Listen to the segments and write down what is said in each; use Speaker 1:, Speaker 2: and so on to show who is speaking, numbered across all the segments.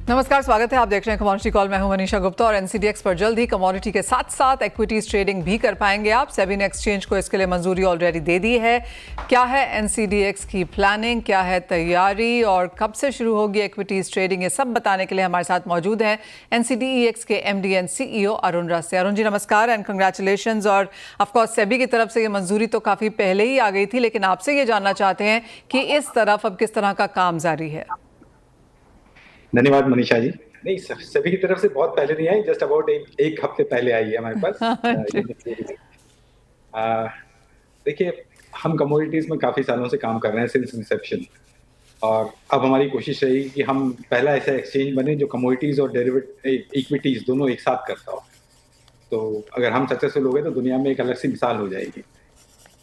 Speaker 1: नमस्कार, स्वागत है। आप देख रहे हैं कमोडिटी कॉल। मैं हूं मनीषा गुप्ता और एनसीडीएक्स पर जल्द ही कमोडिटी के साथ साथ इक्विटीज ट्रेडिंग भी कर पाएंगे आप। सेबी ने एक्सचेंज को इसके लिए मंजूरी ऑलरेडी दे दी है। क्या है एनसीडीएक्स की प्लानिंग, क्या है तैयारी और कब से शुरू होगी इक्विटीज ट्रेडिंग, ये सब बताने के लिए हमारे साथ मौजूद हैं एनसीडीईएक्स के एमडी एंड सीईओ अरुण रास्ते। अरुण जी नमस्कार एंड कंग्रेचुलेशन। और ऑफकोर्स सेबी की तरफ से ये मंजूरी तो काफ़ी पहले ही आ गई थी, लेकिन आपसे ये जानना चाहते हैं कि इस तरफ अब किस तरह का काम जारी है।
Speaker 2: धन्यवाद मनीषा जी। नहीं, सभी की तरफ से बहुत पहले नहीं आई, जस्ट अबाउट एक हफ्ते पहले आई है हमारे पास। देखिए, हम कमोडिटीज में काफी सालों से काम कर रहे हैं सिंस इंसेप्शन, और अब हमारी कोशिश रहेगी कि हम पहला ऐसा एक्सचेंज बने जो कमोडिटीज और डेरिवेटिव इक्विटीज दोनों एक साथ करता हो। तो अगर हम सक्सेसफुल हो गए तो दुनिया में एक अलग सी मिसाल हो जाएगी,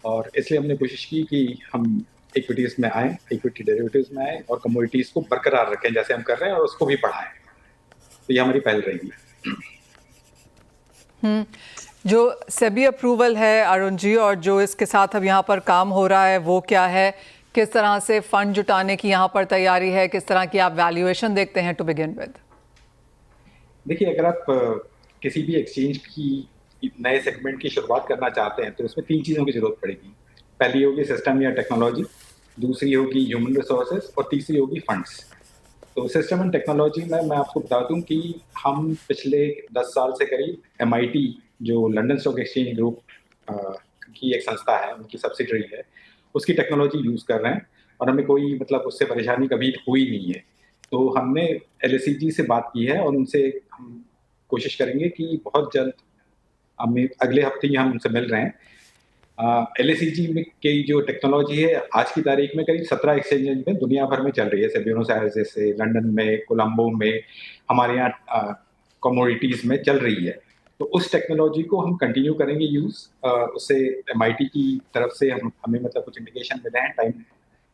Speaker 2: और इसलिए हमने कोशिश की कि हम इक्विटीज में आए, इक्विटी डेरिवेटिव्स में आए और कमोडिटीज को बरकरार रखें जैसे हम कर रहे हैं, और उसको भी बढ़ाएं। तो ये हमारी पहल रहेगी।
Speaker 1: जो सेबी अप्रूवल है अरुण जी, और जो इसके साथ अब यहाँ पर काम हो रहा है वो क्या है? किस तरह से फंड जुटाने की यहाँ पर तैयारी है? किस तरह की आप वैल्यूएशन देखते हैं टू बिगिन विद?
Speaker 2: देखिए, अगर आप किसी भी एक्सचेंज की नए सेगमेंट की शुरुआत करना चाहते हैं तो उसमें 3 चीज़ों की जरूरत पड़ेगी। पहली होगी सिस्टम या टेक्नोलॉजी, दूसरी होगी ह्यूमन रिसोर्सेज, और तीसरी होगी फंड्स। तो सिस्टम एंड टेक्नोलॉजी में मैं आपको बता दूं कि हम पिछले 10 साल से करीब MIT, जो लंदन स्टॉक एक्सचेंज ग्रुप की एक संस्था है, उनकी सब्सिडरी है, उसकी टेक्नोलॉजी यूज़ कर रहे हैं, और हमें कोई उससे परेशानी कभी हुई नहीं है। तो हमने LSEG से बात की है और उनसे हम कोशिश करेंगे कि बहुत जल्द, हमें अगले हफ्ते ही हम उनसे मिल रहे हैं। LSEG में की जो टेक्नोलॉजी है आज की तारीख में करीब 17 एक्सचेंज में दुनिया भर में चल रही है, जैसे ब्यूनस आयर्स, जैसे लंदन में, कोलंबो में, हमारे यहाँ कमोडिटीज में चल रही है। तो उस टेक्नोलॉजी को हम कंटिन्यू करेंगे यूज़। उससे MIT की तरफ से हमें कुछ इंडिकेशन मिले हैं, टाइम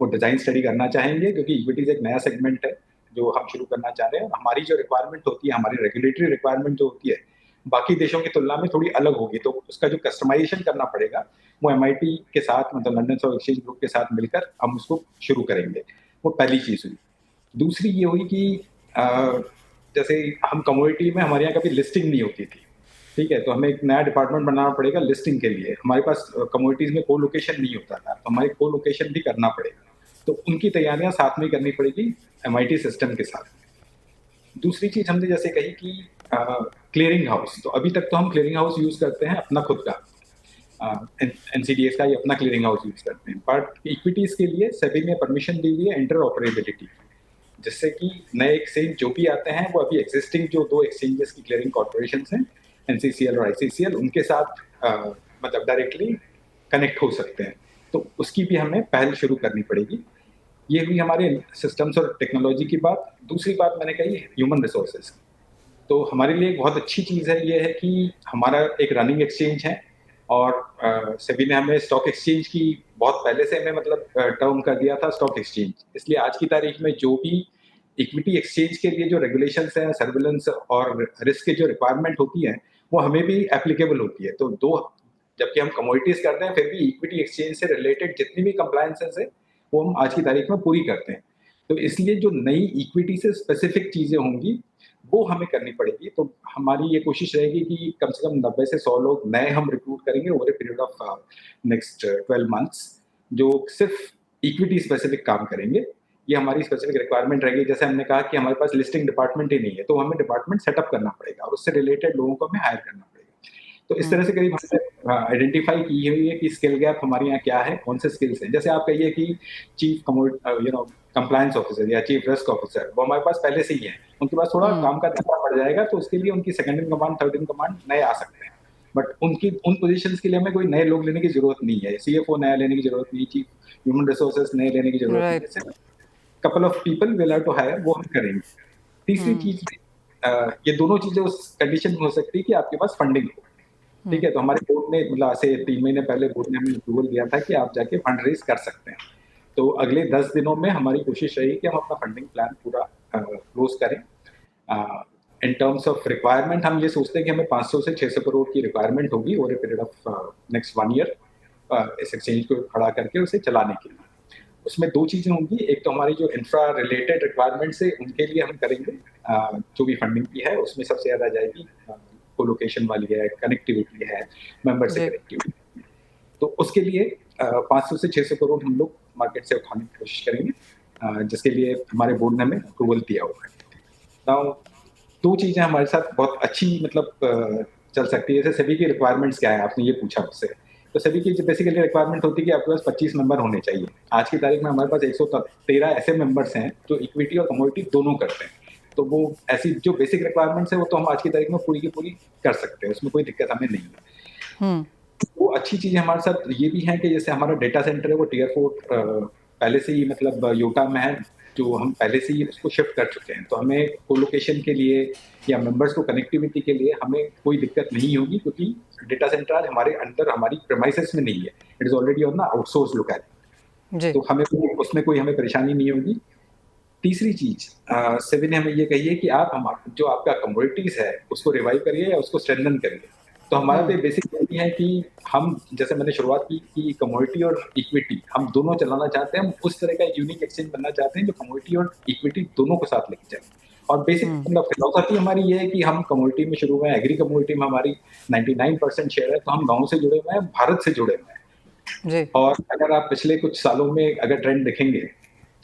Speaker 2: वो डिज़ाइन स्टडी करना चाहेंगे, क्योंकि इक्विटीज एक नया सेगमेंट है जो हम शुरू करना चाह रहे हैं। हमारी जो रिक्वायरमेंट होती है, हमारी रेगुलेटरी रिक्वायरमेंट जो होती है, बाकी देशों की तुलना में थोड़ी अलग होगी, तो उसका जो कस्टमाइजेशन करना पड़ेगा वो MIT के साथ, लंदन स्टॉक एक्सचेंज ग्रुप के साथ मिलकर हम उसको शुरू करेंगे। वो पहली चीज़ हुई। दूसरी ये हुई कि जैसे हम कमोडिटी में, हमारे यहाँ कभी लिस्टिंग नहीं होती थी, ठीक है, तो हमें एक नया डिपार्टमेंट बनाना पड़ेगा लिस्टिंग के लिए। हमारे पास कमोडिटीज में को लोकेशन नहीं होता था, तो हमारे को लोकेशन भी करना पड़ेगा। तो उनकी तैयारियां साथ में करनी पड़ेगी MIT सिस्टम के साथ। दूसरी चीज हमने जैसे कही कि क्लियरिंग हाउस, तो अभी तक तो हम क्लियरिंग हाउस यूज करते हैं अपना खुद का, NCDEX का ही अपना क्लियरिंग हाउस यूज करते हैं, बट इक्विटीज के लिए सेबी ने परमिशन दी हुई है इंटर ऑपरेबिलिटी, जिससे कि नए एक्सचेंज जो भी आते हैं वो अभी एग्जिस्टिंग जो 2 एक्सचेंजेस की क्लियरिंग कॉर्पोरेशन हैं, NCCL और ICCL, उनके साथ डायरेक्टली कनेक्ट हो सकते हैं। तो उसकी भी हमें पहल शुरू करनी पड़ेगी। ये हुई हमारे सिस्टम्स और टेक्नोलॉजी की बात। दूसरी बात मैंने कही ह्यूमन रिसोर्सेज। तो हमारे लिए एक बहुत अच्छी चीज़ है, ये है कि हमारा एक रनिंग एक्सचेंज है, और सेबी ने हमें स्टॉक एक्सचेंज की बहुत पहले से हमें टर्म कर दिया था स्टॉक एक्सचेंज। इसलिए आज की तारीख में जो भी इक्विटी एक्सचेंज के लिए जो रेगुलेशंस हैं, सर्विलेंस और रिस्क की जो रिक्वायरमेंट होती है, वो हमें भी एप्लीकेबल होती है। तो जबकि हम कमोडिटीज करते हैं, फिर भी इक्विटी एक्सचेंज से रिलेटेड जितनी भी कंप्लायंसेस है वो हम आज की तारीख में पूरी करते हैं। तो इसलिए जो नई इक्विटी से स्पेसिफिक चीजें होंगी वो हमें करनी पड़ेगी। तो हमारी ये कोशिश रहेगी कि कम से कम 90 से 100 लोग नए हम रिक्रूट करेंगे over a period of next 12 months, जो सिर्फ इक्विटी स्पेसिफिक काम करेंगे। ये हमारी स्पेसिफिक रिक्वायरमेंट रहेगी। जैसे हमने कहा कि हमारे पास लिस्टिंग डिपार्टमेंट ही नहीं है, तो हमें डिपार्टमेंट सेटअप करना पड़ेगा और उससे रिलेटेड लोगों को हमें हायर करना पड़ेगा। तो इस तरह से करीब हमने आइडेंटिफाई की हुई है कि स्किल गैप हमारे यहाँ क्या है, कौन से स्किल्स हैं। जैसे आप कहिए कि चीफ कंप्लायंस ऑफिसर या चीफ रिस्क ऑफिसर, वो हमारे पास पहले से ही है, उनके पास थोड़ा काम का दबाव पड़ जाएगा, तो उसके लिए उनकी second in command, third in command नए आ सकते हैं। बट उन पोजीशंस के लिए हमें कोई नए लोग लेने की जरूरत नहीं है। CFO नया लेने की जरूरत नहीं, चीफ ह्यूमन रिसोर्सेज नए लेने की जरूरत नहीं है। Couple of people will have to hire, वो हम करेंगे। तीसरी चीज, ये दोनों चीजें उस कंडीशन में हो सकती है कि आपके पास फंडिंग हो, ठीक है। तो हमारे बोर्ड ने से 3 महीने पहले बोर्ड ने हमें अप्रूवल दिया था कि आप जाके फंड रेज कर सकते हैं। तो अगले 10 दिनों में हमारी कोशिश रहेगी कि हम अपना फंडिंग प्लान पूरा क्लोज करें। इन टर्म्स ऑफ रिक्वायरमेंट हम ये सोचते हैं कि हमें 500 से 600 करोड़ की रिक्वायरमेंट होगी over a period of next 1 year, इस एक्सचेंज को खड़ा करके उसे चलाने के लिए। उसमें दो चीजें होंगी। एक तो हमारी जो इंफ्रा रिलेटेड रिक्वायरमेंट्स है उनके लिए हम करेंगे, जो भी फंडिंग की है उसमें सबसे ज्यादा जाएगी कोलोकेशन वाली है, कनेक्टिविटी है, मेंबर से
Speaker 1: जी
Speaker 2: कनेक्टिविटी। तो उसके लिए 500 से 600 करोड़ हम लोग मार्केट से उठाने की कोशिश करेंगे, जिसके लिए हमारे बोर्ड ने हमें अप्रूवल दिया हुआ है। नाउ दो चीजें हमारे साथ बहुत अच्छी मतलब चल सकती है। जैसे सभी की रिक्वायरमेंट्स क्या है, आपने ये पूछा मुझसे। तो सभी की बेसिकली रिक्वायरमेंट होती है कि आपके पास 25 मेंबर होने चाहिए। आज की तारीख में हमारे पास 113 ऐसे मेंबर्स हैं जो इक्विटी और कमोडिटी दोनों करते हैं। तो वो ऐसी जो बेसिक रिक्वायरमेंट्स है वो तो हम आज की तारीख में पूरी की पूरी कर सकते हैं, उसमें कोई दिक्कत हमें नहीं है। वो अच्छी चीजें हमारे साथ ये भी हैं कि जैसे हमारा डेटा सेंटर है वो टियर 4 पहले से ही मतलब योटा में है, जो हम पहले से ही उसको शिफ्ट कर चुके हैं। तो हमें कोलोकेशन के लिए या मेंबर्स को कनेक्टिविटी के लिए हमें कोई दिक्कत नहीं होगी, क्योंकि डेटा सेंटर आज हमारे अंदर हमारी प्रेमाइसेस में नहीं है, it is already on the outsource locality.
Speaker 1: जी
Speaker 2: तो हमें उसमें कोई हमें परेशानी नहीं होगी। तीसरी चीज सेबी ने हमें ये कही है कि आप हम जो आपका कमोडिटीज है उसको रिवाइव करिए या उसको स्ट्रेंथन करिए। तो हमारा तो बेसिक यही है कि हम, जैसे मैंने शुरुआत की कि कमोडिटी और इक्विटी हम दोनों चलाना चाहते हैं। हम उस तरह का यूनिक एक्सचेंज बनना चाहते हैं जो कमोडिटी और इक्विटी दोनों को साथ लेके चले। और बेसिक मतलब फिलोसफी हमारी ये है कि हम कमोडिटी में शुरू में, एग्री कमोडिटी में हमारी 99% शेयर है, तो हम गाँव से जुड़े हुए हैं, भारत से जुड़े हुए हैं।
Speaker 1: जी
Speaker 2: और अगर आप पिछले कुछ सालों में अगर ट्रेंड देखेंगे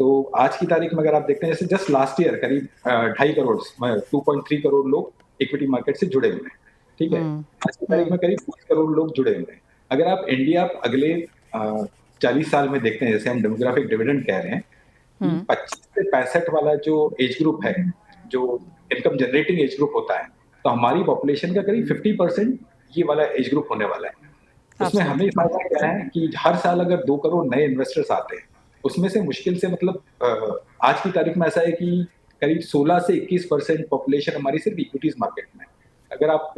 Speaker 2: तो आज की तारीख में अगर आप देखते हैं, जैसे जस्ट लास्ट ईयर करीब 2.5 करोड़ 2.3 करोड़ लोग इक्विटी मार्केट से जुड़े हुए हैं। ठीक है, आज की तारीख में करीब 20 करोड़ लोग जुड़े हुए हैं। अगर आप इंडिया अगले 40 साल में देखते हैं, जैसे हम डेमोग्राफिक डिविडेंड कह रहे हैं, 25 से 65 वाला जो एज ग्रुप है, जो इनकम जनरेटिंग एज ग्रुप होता है, तो हमारी पॉपुलेशन का करीब 50% ये वाला एज ग्रुप होने वाला है। उसमें हमें फायदा क्या है कि हर साल अगर 2 करोड़ नए इन्वेस्टर्स आते हैं, उसमें से मुश्किल से मतलब आज की तारीख में ऐसा है कि करीब 16 से 21% पॉपुलेशन हमारी सिर्फ इक्विटीज मार्केट में। अगर आप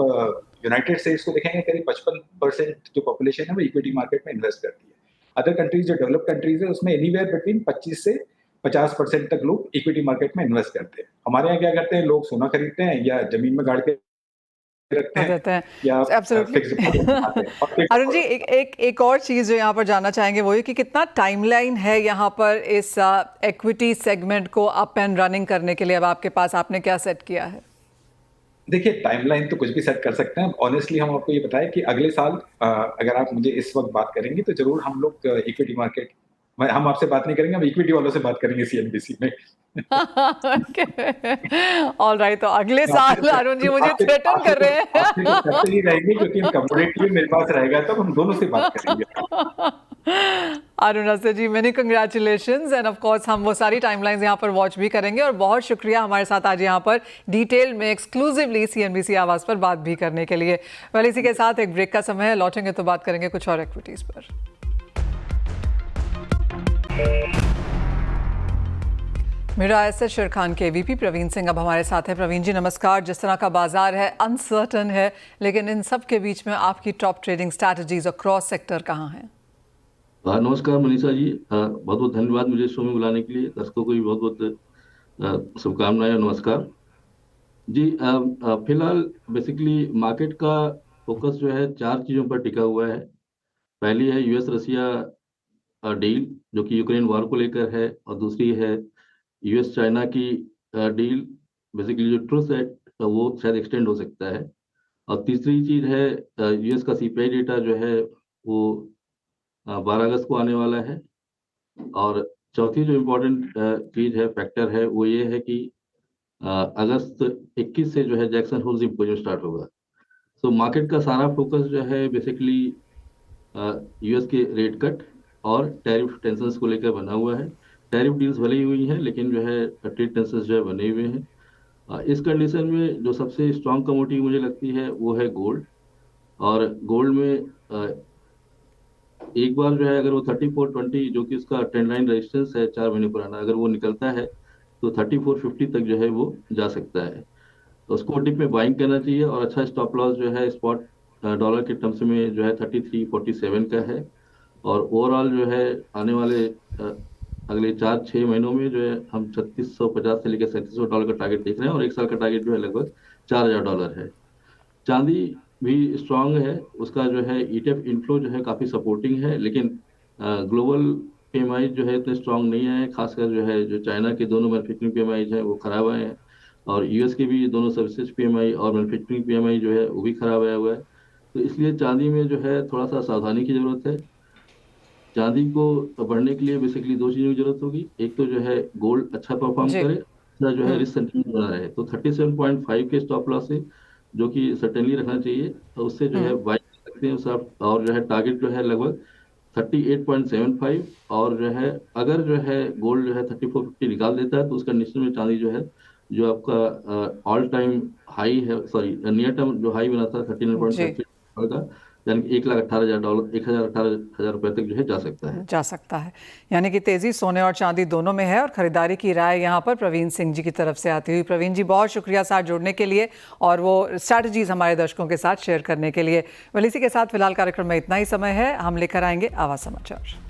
Speaker 2: यूनाइटेड स्टेट्स को देखेंगे, करीब 55% जो पॉपुलेशन है वो इक्विटी मार्केट में इन्वेस्ट करती है। अदर कंट्रीज जो डेवलप कंट्रीज है उसमें एनीवेयर बिटवीन 25 से 50% तक लोग इक्विटी मार्केट में इन्वेस्ट करते हैं। हमारे यहाँ क्या करते हैं, लोग सोना खरीदते हैं या जमीन में गाड़ के रखते
Speaker 1: कर
Speaker 2: हैं
Speaker 1: देते हैं
Speaker 2: या
Speaker 1: एब्सोल्युटली।
Speaker 2: फिक्स डिपॉजिट बनाते हैं और फिक्स
Speaker 1: अरुण जी एक और चीज़ जो यहाँ पर जानना चाहेंगे वो ये कि कितना टाइमलाइन है यहाँ पर इस इक्विटी सेगमेंट को अप एंड रनिंग करने के लिए, अब आपके पास आपने क्या सेट किया है?
Speaker 2: देखिए, टाइमलाइन तो कुछ भी सेट कर सकते हैं। ऑनेस्टली हम आपको ये बताएं कि अगले साल अगर आप मुझे इस वक्त बात करेंगे तो जरूर हम लोग इक्विटी मार्केट, हम आपसे बात नहीं करेंगे, हम इक्विटी वालों से बात करेंगे सीएनबीसी में।
Speaker 1: ऑल राइट, तो अगले साल अरुण जी मुझे थ्रेटन कर रहे हैं।
Speaker 2: आपसे तो करते ही रहेंगे, क्योंकि हम कमोडिटी मेरे पास रहेगा तब हम दोनों से बात करेंगे।
Speaker 1: Arun ji many congratulations and of course हम वो सारी टाइमलाइंस यहाँ पर वॉच भी करेंगे और बहुत शुक्रिया हमारे साथ आज यहाँ पर डिटेल में एक्सक्लूसिवली सीएनबीसी आवाज़ पर बात भी करने के लिए। वेल इसी के साथ एक ब्रेक का समय है, लौटेंगे तो बात करेंगे कुछ और इक्विटीज़ पर। मेरा ऐसे शेर खान के वीपी प्रवीण सिंह अब हमारे साथ है। प्रवीण जी नमस्कार। जिस तरह का बाजार है अनसर्टन है, लेकिन इन सब के बीच में आपकी टॉप ट्रेडिंग स्ट्रैटेजीज और क्रॉस सेक्टर कहाँ हैं?
Speaker 3: नमस्कार मनीषा जी, बहुत बहुत धन्यवाद मुझे शो में बुलाने के लिए। दर्शकों को भी बहुत बहुत शुभकामनाएं और नमस्कार जी। फिलहाल बेसिकली मार्केट का फोकस जो है 4 चीज़ों पर टिका हुआ है। पहली है यूएस रसिया डील जो कि यूक्रेन वॉर को लेकर है, और दूसरी है यूएस चाइना की डील, बेसिकली जो ट्रुथ है वो शायद एक्सटेंड हो सकता है, और तीसरी चीज़ है यूएस का सीपीआई डेटा जो है वो 12 अगस्त को आने वाला है, और चौथी जो इम्पोर्टेंट चीज़ है, फैक्टर है, वो ये है कि अगस्त 21 से जो है जैक्सन होल सिम्पोजियम स्टार्ट होगा। तो मार्केट का सारा फोकस जो है बेसिकली यूएस के रेट कट और टैरिफ टेंशंस को लेकर बना हुआ है। टैरिफ डील्स भले ही हुई हैं, लेकिन जो है ट्रेड टेंशंस जो है बने हुए हैं। इस कंडीशन में जो सबसे स्ट्रॉन्ग कमोडिटी मुझे लगती है वो है गोल्ड। और गोल्ड में एक बार जो है अगर वो 3420 जो कि उसका ट्रेंड लाइन रेजिस्टेंस है 4 महीने पुराना, अगर वो निकलता है तो 3450 तक जो है वो जा सकता है। तो उसको डिप में बाइंग करना चाहिए, और अच्छा स्टॉप लॉस जो है स्पॉट डॉलर के टर्म्स में जो है 3347 का है। और ओवरऑल जो है आने वाले अगले 4-6 महीनों में जो है हम $3650 से लेकर $3700 का टारगेट देख रहे हैं, और एक साल का टारगेट जो है लगभग $4000 है। चांदी भी स्ट्रांग है, उसका जो है ईटीएफ इनफ्लो जो है काफ़ी सपोर्टिंग है, लेकिन ग्लोबल PMI जो है इतने स्ट्रांग नहीं है, खासकर जो है जो चाइना के दोनों मैन्युफैक्चरिंग PMI हैं वो खराब आए हैं, और यूएस के भी दोनों सर्विसेज PMI और मैन्युफैक्चरिंग PMI जो है वो भी खराब आया हुआ है। तो इसलिए चांदी में जो है थोड़ा सा सावधानी की जरूरत है। चांदी को बढ़ने के लिए बेसिकली दो चीज़ों की जरूरत होगी, एक तो जो है गोल्ड अच्छा परफॉर्म
Speaker 1: जी।
Speaker 3: करे, दूसरा जो है रिस्क सेंटीमेंट बना रहे। तो 37.5 के स्टॉप लॉस से जो कि सर्टेनली रखना चाहिए, तो उससे जो है बाई कर सकते हैं उस आप, और जो है टारगेट जो है लगभग 38.75, और जो है अगर जो है गोल्ड जो है 3450 निकाल देता है तो उसका निश्चित में चांदी जो है जो आपका ऑल टाइम हाई है, सॉरी नियर टर्म जो हाई बना था
Speaker 1: जी
Speaker 3: 39.53 का, यानी कि $1,18,000, 1,18,000 रुपए तक जो है जा सकता है।
Speaker 1: जा सकता है। यानी कि तेजी सोने और चांदी दोनों में है। और खरीदारी की राय यहाँ पर प्रवीण सिंह जी की तरफ से आती हुई। प्रवीण जी बहुत शुक्रिया साथ जुड़ने के लिए और वो स्ट्रैटेजीज हमारे दर्शकों के साथ शेयर करने के लिए। वेल इसी के साथ फिलहाल कार्यक्रम में इतना ही समय है, हम लेकर आएंगे आवाज समाचार।